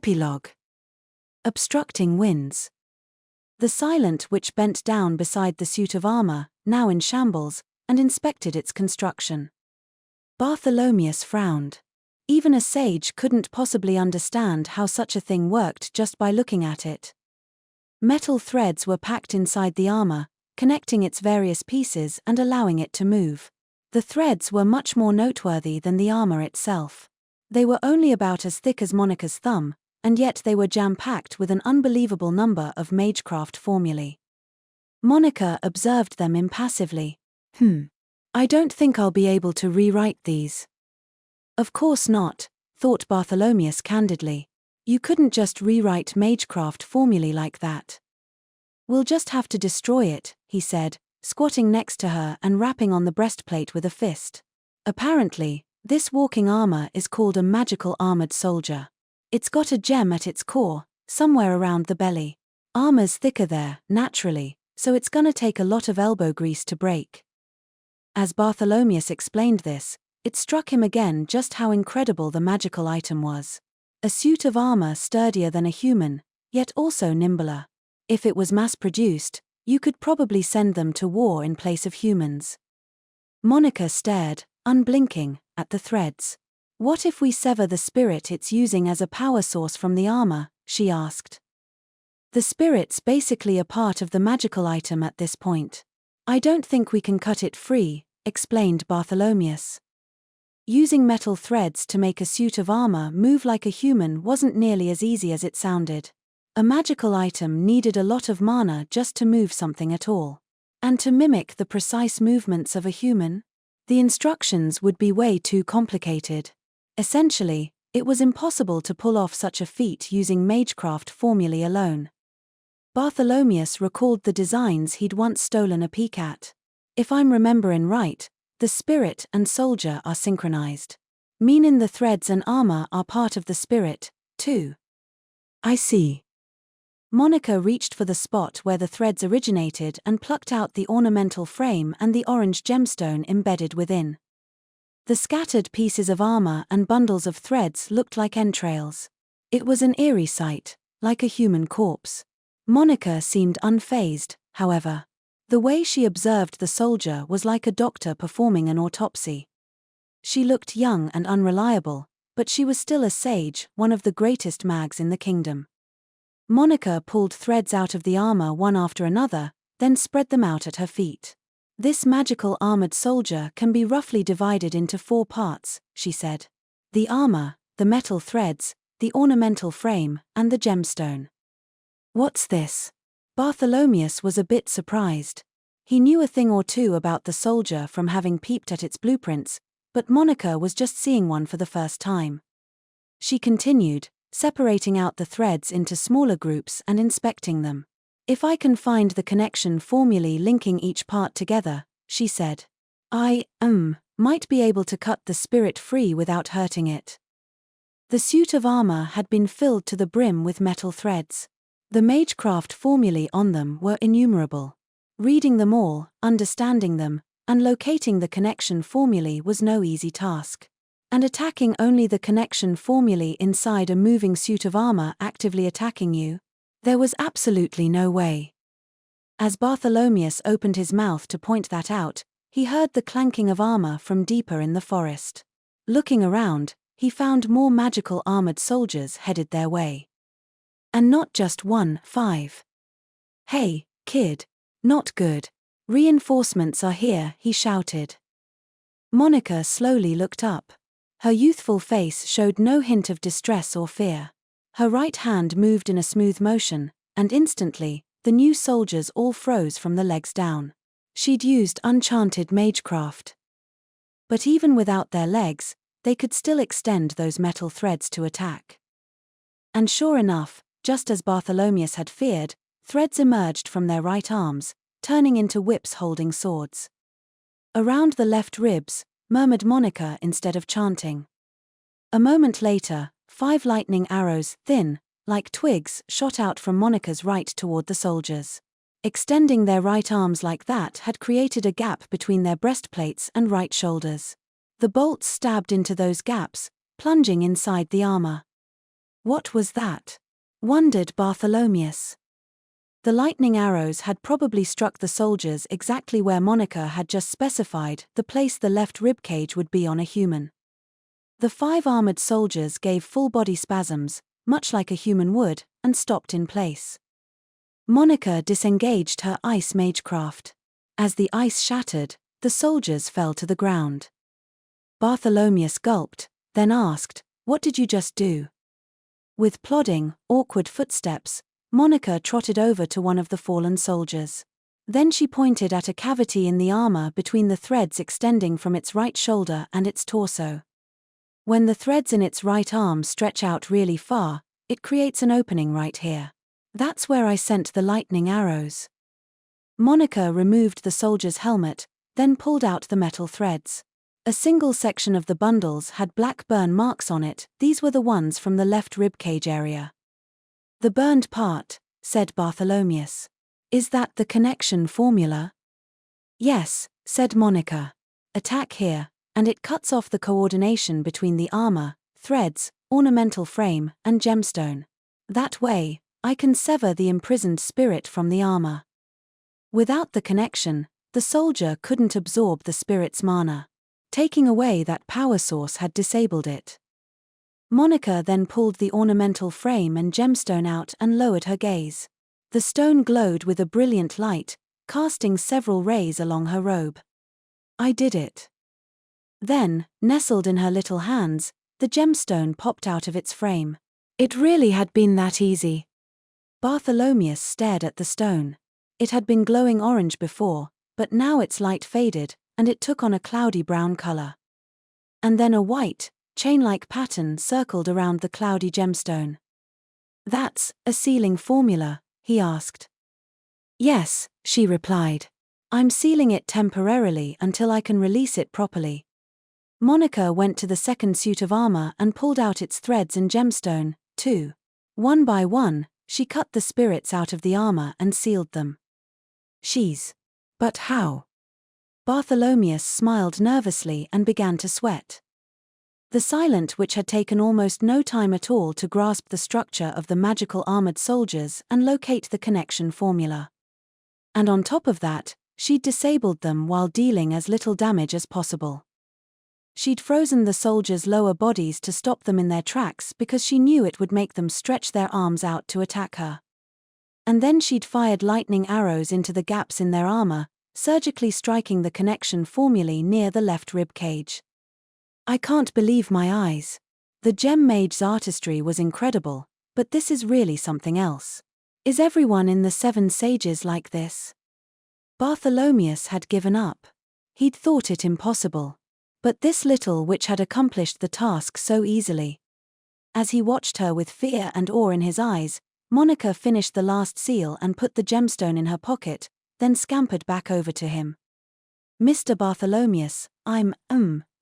Epilogue. Obstructing winds. The Silent Witch bent down beside the suit of armor, now in shambles, and inspected its construction. Bartholomeus frowned. Even a sage couldn't possibly understand how such a thing worked just by looking at it. Metal threads were packed inside the armor, connecting its various pieces and allowing it to move. The threads were much more noteworthy than the armor itself. They were only about as thick as Monica's thumb, and yet they were jam-packed with an unbelievable number of magecraft formulae. Monica observed them impassively. I don't think I'll be able to rewrite these. Of course not, thought Bartholomeus candidly. You couldn't just rewrite magecraft formulae like that. We'll just have to destroy it, he said, squatting next to her and rapping on the breastplate with a fist. Apparently, this walking armor is called a magical armored soldier. It's got a gem at its core, somewhere around the belly. Armor's thicker there, naturally, so it's gonna take a lot of elbow grease to break. As Bartholomeus explained this, it struck him again just how incredible the magical item was. A suit of armor sturdier than a human, yet also nimbler. If it was mass-produced, you could probably send them to war in place of humans. Monica stared, unblinking, at the threads. What if we sever the spirit it's using as a power source from the armor, she asked. The spirit's basically a part of the magical item at this point. I don't think we can cut it free, explained Bartholomeus. Using metal threads to make a suit of armor move like a human wasn't nearly as easy as it sounded. A magical item needed a lot of mana just to move something at all. And to mimic the precise movements of a human? The instructions would be way too complicated. Essentially, it was impossible to pull off such a feat using magecraft formulae alone. Bartholomeus recalled the designs he'd once stolen a peek at. If I'm remembering right, the spirit and soldier are synchronized. Meaning the threads and armor are part of the spirit, too. I see. Monica reached for the spot where the threads originated and plucked out the ornamental frame and the orange gemstone embedded within. The scattered pieces of armor and bundles of threads looked like entrails. It was an eerie sight, like a human corpse. Monica seemed unfazed, however. The way she observed the soldier was like a doctor performing an autopsy. She looked young and unreliable, but she was still a sage, one of the greatest mags in the kingdom. Monica pulled threads out of the armor one after another, then spread them out at her feet. This magical armored soldier can be roughly divided into 4 parts, she said. The armor, the metal threads, the ornamental frame, and the gemstone. What's this? Bartholomeus was a bit surprised. He knew a thing or two about the soldier from having peeped at its blueprints, but Monica was just seeing one for the first time. She continued, separating out the threads into smaller groups and inspecting them. If I can find the connection formulae linking each part together, she said, I might be able to cut the spirit free without hurting it. The suit of armor had been filled to the brim with metal threads. The magecraft formulae on them were innumerable. Reading them all, understanding them, and locating the connection formulae was no easy task. And attacking only the connection formulae inside a moving suit of armor actively attacking you? There was absolutely no way. As Bartholomeus opened his mouth to point that out, he heard the clanking of armor from deeper in the forest. Looking around, he found more magical armored soldiers headed their way. And not just 5. Hey, kid. Not good. Reinforcements are here, he shouted. Monica slowly looked up. Her youthful face showed no hint of distress or fear. Her right hand moved in a smooth motion, and instantly, the new soldiers all froze from the legs down. She'd used unchanted magecraft. But even without their legs, they could still extend those metal threads to attack. And sure enough, just as Bartholomeus had feared, threads emerged from their right arms, turning into whips holding swords. Around the left ribs, murmured Monica instead of chanting. A moment later, 5 lightning arrows, thin, like twigs, shot out from Monica's right toward the soldiers. Extending their right arms like that had created a gap between their breastplates and right shoulders. The bolts stabbed into those gaps, plunging inside the armor. What was that? Wondered Bartholomeus. The lightning arrows had probably struck the soldiers exactly where Monica had just specified, the place the left ribcage would be on a human. The 5 armored soldiers gave full-body spasms, much like a human would, and stopped in place. Monica disengaged her ice magecraft. As the ice shattered, the soldiers fell to the ground. Bartholomeus gulped, then asked, "What did you just do?" With plodding, awkward footsteps, Monica trotted over to one of the fallen soldiers. Then she pointed at a cavity in the armor between the threads extending from its right shoulder and its torso. When the threads in its right arm stretch out really far, it creates an opening right here. That's where I sent the lightning arrows. Monica removed the soldier's helmet, then pulled out the metal threads. A single section of the bundles had black burn marks on it. These were the ones from the left ribcage area. "The burned part," said Bartholomeus. "Is that the connection formula?" "Yes," said Monica. "Attack here, and it cuts off the coordination between the armor, threads, ornamental frame, and gemstone. That way, I can sever the imprisoned spirit from the armor." Without the connection, the soldier couldn't absorb the spirit's mana. Taking away that power source had disabled it. Monica then pulled the ornamental frame and gemstone out and lowered her gaze. The stone glowed with a brilliant light, casting several rays along her robe. "I did it." Then, nestled in her little hands, the gemstone popped out of its frame. It really had been that easy. Bartholomeus stared at the stone. It had been glowing orange before, but now its light faded, and it took on a cloudy brown color. And then a white, chain-like pattern circled around the cloudy gemstone. "That's a sealing formula?" he asked. "Yes," she replied. "I'm sealing it temporarily until I can release it properly." Monica went to the second suit of armor and pulled out its threads and gemstone, too. One by one, she cut the spirits out of the armor and sealed them. But how?" Bartholomeus smiled nervously and began to sweat. The silent witch had taken almost no time at all to grasp the structure of the magical armored soldiers and locate the connection formula. And on top of that, she'd disabled them while dealing as little damage as possible. She'd frozen the soldiers' lower bodies to stop them in their tracks because she knew it would make them stretch their arms out to attack her. And then she'd fired lightning arrows into the gaps in their armor, surgically striking the connection formulae near the left rib cage. "I can't believe my eyes. The gem mage's artistry was incredible, but this is really something else. Is everyone in the 7 sages like this?" Bartholomeus had given up. He'd thought it impossible. But this little witch had accomplished the task so easily. As he watched her with fear and awe in his eyes, Monica finished the last seal and put the gemstone in her pocket, then scampered back over to him. "Mr. Bartholomeus, I'm,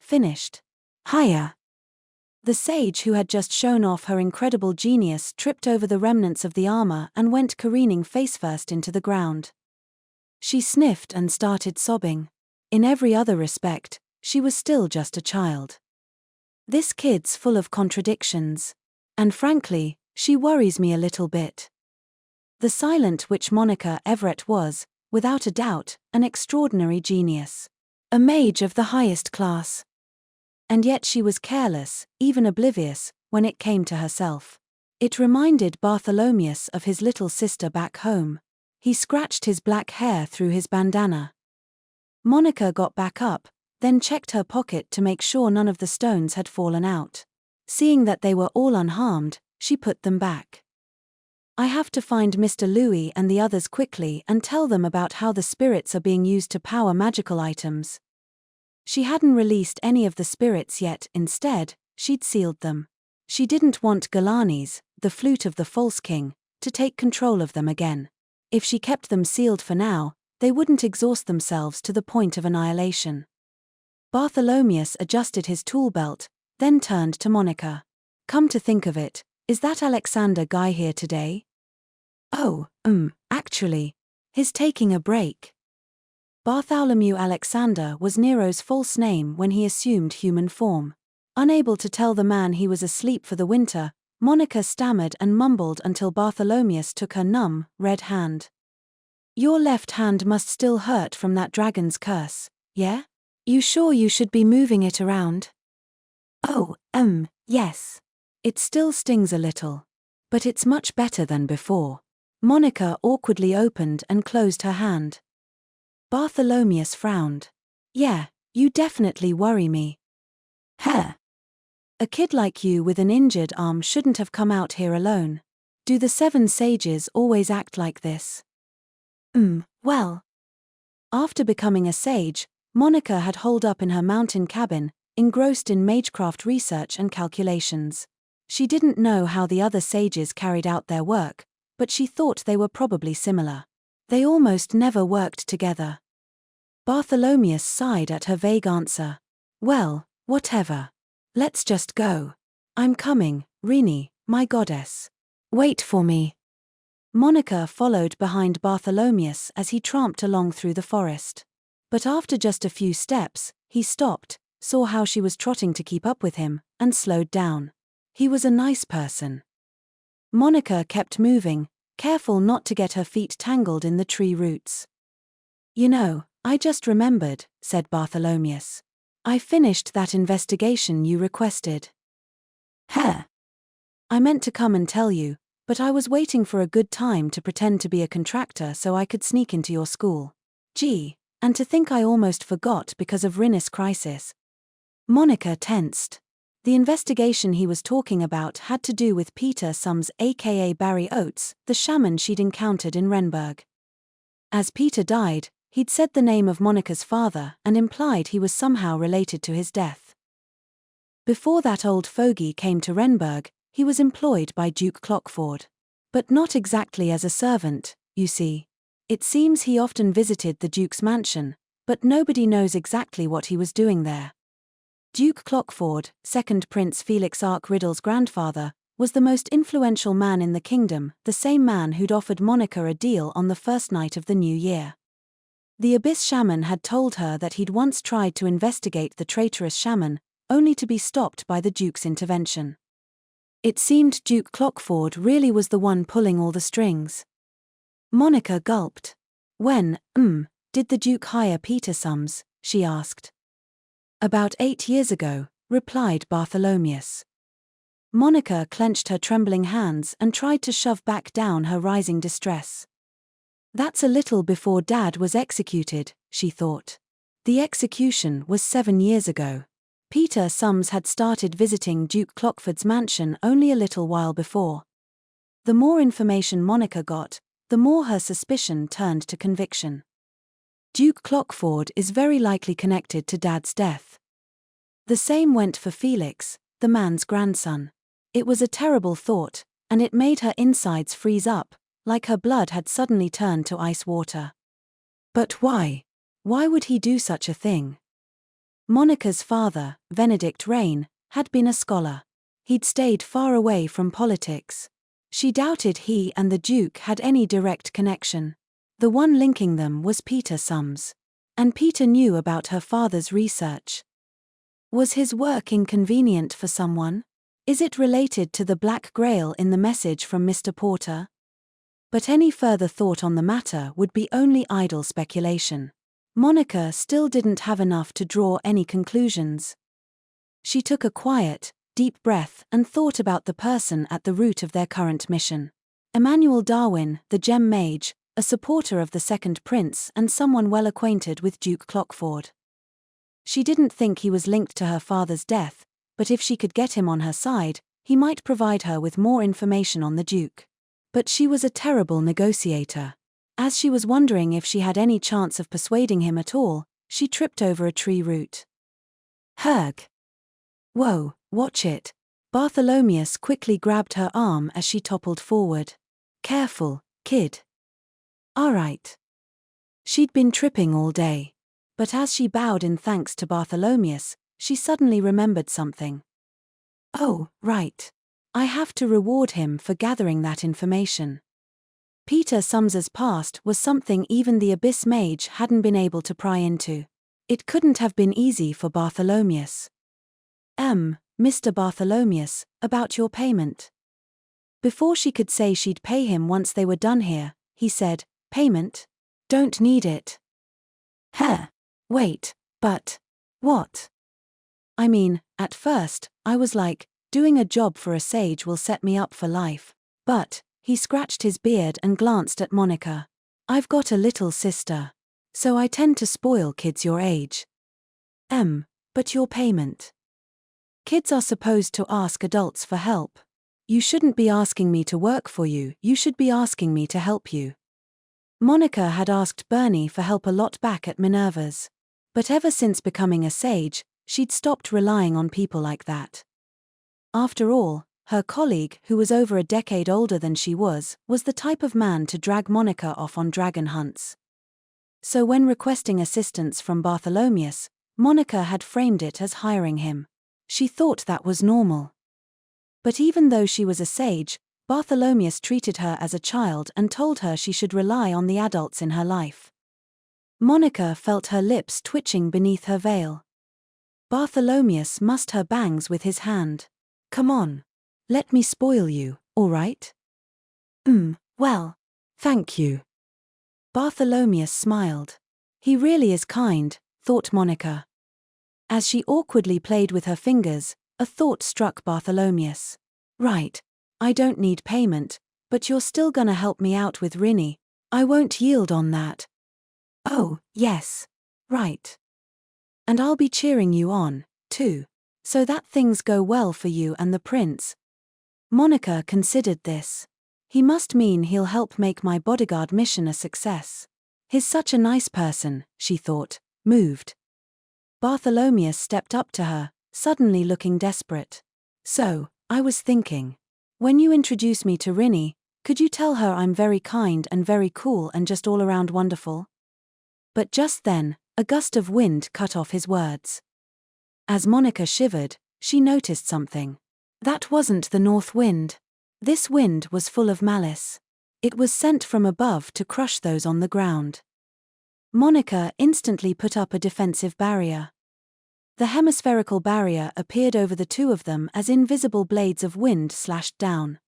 finished." "Hiya." The sage who had just shown off her incredible genius tripped over the remnants of the armor and went careening face-first into the ground. She sniffed and started sobbing. In every other respect, she was still just a child. "This kid's full of contradictions. And frankly, she worries me a little bit." The silent witch Monica Everett was, without a doubt, an extraordinary genius. A mage of the highest class. And yet she was careless, even oblivious, when it came to herself. It reminded Bartholomeus of his little sister back home. He scratched his black hair through his bandana. Monica got back up, then checked her pocket to make sure none of the stones had fallen out. Seeing that they were all unharmed, she put them back. "I have to find Mr. Louis and the others quickly and tell them about how the spirits are being used to power magical items." She hadn't released any of the spirits yet. Instead, she'd sealed them. She didn't want Galanes, the flute of the false king, to take control of them again. If she kept them sealed for now, they wouldn't exhaust themselves to the point of annihilation. Bartholomeus adjusted his tool belt, then turned to Monica. "Come to think of it, is that Alexander guy here today?" "Oh, actually. He's taking a break." Bartholomew Alexander was Nero's false name when he assumed human form. Unable to tell the man he was asleep for the winter, Monica stammered and mumbled until Bartholomeus took her numb, red hand. Your left hand must still hurt from that dragon's curse, yeah? You sure you should be moving it around? Oh, yes. It still stings a little. But it's much better than before. Monica awkwardly opened and closed her hand. Bartholomeus frowned. Yeah, you definitely worry me. Huh. A kid like you with an injured arm shouldn't have come out here alone. Do the 7 sages always act like this? Well. After becoming a sage, Monica had holed up in her mountain cabin, engrossed in magecraft research and calculations. She didn't know how the other sages carried out their work, but she thought they were probably similar. They almost never worked together. Bartholomeus sighed at her vague answer. Well, whatever. Let's just go. I'm coming, Rini, my goddess. Wait for me. Monica followed behind Bartholomeus as he tramped along through the forest. But after just a few steps, he stopped, saw how she was trotting to keep up with him, and slowed down. He was a nice person. Monica kept moving, careful not to get her feet tangled in the tree roots. You know, I just remembered, said Bartholomeus. I finished that investigation you requested. Huh. I meant to come and tell you, but I was waiting for a good time to pretend to be a contractor so I could sneak into your school. Gee, and to think I almost forgot because of Rinnis' crisis. Monica tensed. The investigation he was talking about had to do with Peter Sums aka Barry Oates, the shaman she'd encountered in Renberg. As Peter died, he'd said the name of Monica's father and implied he was somehow related to his death. Before that old fogey came to Renberg, he was employed by Duke Clockford. But not exactly as a servant, you see. It seems he often visited the Duke's mansion, but nobody knows exactly what he was doing there. Duke Clockford, second Prince Felix Ark-Riddle's grandfather, was the most influential man in the kingdom, the same man who'd offered Monica a deal on the first night of the new year. The Abyss Shaman had told her that he'd once tried to investigate the traitorous shaman, only to be stopped by the Duke's intervention. It seemed Duke Clockford really was the one pulling all the strings. Monica gulped. When, did the Duke hire Peter Sums? She asked. About 8 years ago, replied Bartholomeus. Monica clenched her trembling hands and tried to shove back down her rising distress. That's a little before Dad was executed, she thought. The execution was 7 years ago. Peter Sums had started visiting Duke Clockford's mansion only a little while before. The more information Monica got, the more her suspicion turned to conviction. Duke Clockford is very likely connected to Dad's death. The same went for Felix, the man's grandson. It was a terrible thought, and it made her insides freeze up, like her blood had suddenly turned to ice water. But why? Why would he do such a thing? Monica's father, Benedict Rain, had been a scholar. He'd stayed far away from politics. She doubted he and the Duke had any direct connection. The one linking them was Peter Sums. And Peter knew about her father's research. Was his work inconvenient for someone? Is it related to the Black Grail in the message from Mr. Porter? But any further thought on the matter would be only idle speculation. Monica still didn't have enough to draw any conclusions. She took a quiet, deep breath and thought about the person at the root of their current mission. Emmanuel Darwin, the gem mage, a supporter of the second prince and someone well acquainted with Duke Clockford. She didn't think he was linked to her father's death, but if she could get him on her side, he might provide her with more information on the Duke. But she was a terrible negotiator. As she was wondering if she had any chance of persuading him at all, she tripped over a tree root. Herg! Whoa, watch it. Bartholomeus quickly grabbed her arm as she toppled forward. Careful, kid. All right. She'd been tripping all day. But as she bowed in thanks to Bartholomeus, she suddenly remembered something. Oh, right. I have to reward him for gathering that information. Peter Sums's past was something even the Abyss Mage hadn't been able to pry into. It couldn't have been easy for Bartholomeus. Mr. Bartholomeus, about your payment. Before she could say she'd pay him once they were done here, he said, "Payment? Don't need it." "Heh. Wait, but what?" "I mean, at first, I was like, doing a job for a sage will set me up for life. But," he scratched his beard and glanced at Monica, "I've got a little sister. So I tend to spoil kids your age." But your payment?" "Kids are supposed to ask adults for help. You shouldn't be asking me to work for you, you should be asking me to help you." Monica had asked Bernie for help a lot back at Minerva's. But ever since becoming a sage, she'd stopped relying on people like that. After all, her colleague, who was over a decade older than she was the type of man to drag Monica off on dragon hunts. So when requesting assistance from Bartholomeus, Monica had framed it as hiring him. She thought that was normal. But even though she was a sage, Bartholomeus treated her as a child and told her she should rely on the adults in her life. Monica felt her lips twitching beneath her veil. Bartholomeus mussed her bangs with his hand. "Come on. Let me spoil you, all right?" Well, thank you." Bartholomeus smiled. He really is kind, thought Monica. As she awkwardly played with her fingers, a thought struck Bartholomeus. "Right. I don't need payment, but you're still gonna help me out with Rinny. I won't yield on that." "Oh, yes. Right. And I'll be cheering you on, too. So that things go well for you and the prince." Monica considered this. He must mean he'll help make my bodyguard mission a success. He's such a nice person, she thought, moved. Bartholomeus stepped up to her, suddenly looking desperate. "So, I was thinking. When you introduce me to Rinny, could you tell her I'm very kind and very cool and just all around wonderful?" But just then, a gust of wind cut off his words. As Monica shivered, she noticed something. That wasn't the north wind. This wind was full of malice. It was sent from above to crush those on the ground. Monica instantly put up a defensive barrier. The hemispherical barrier appeared over the two of them as invisible blades of wind slashed down.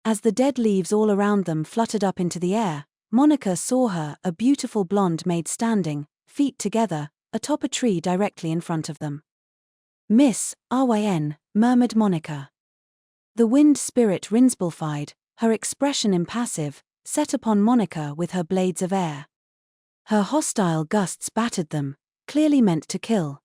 As the dead leaves all around them fluttered up into the air, Monica saw her, a beautiful blonde maid standing, feet together, atop a tree directly in front of them. "Miss Ryn," murmured Monica. The wind spirit Rinsbalfied, her expression impassive, set upon Monica with her blades of air. Her hostile gusts battered them, clearly meant to kill.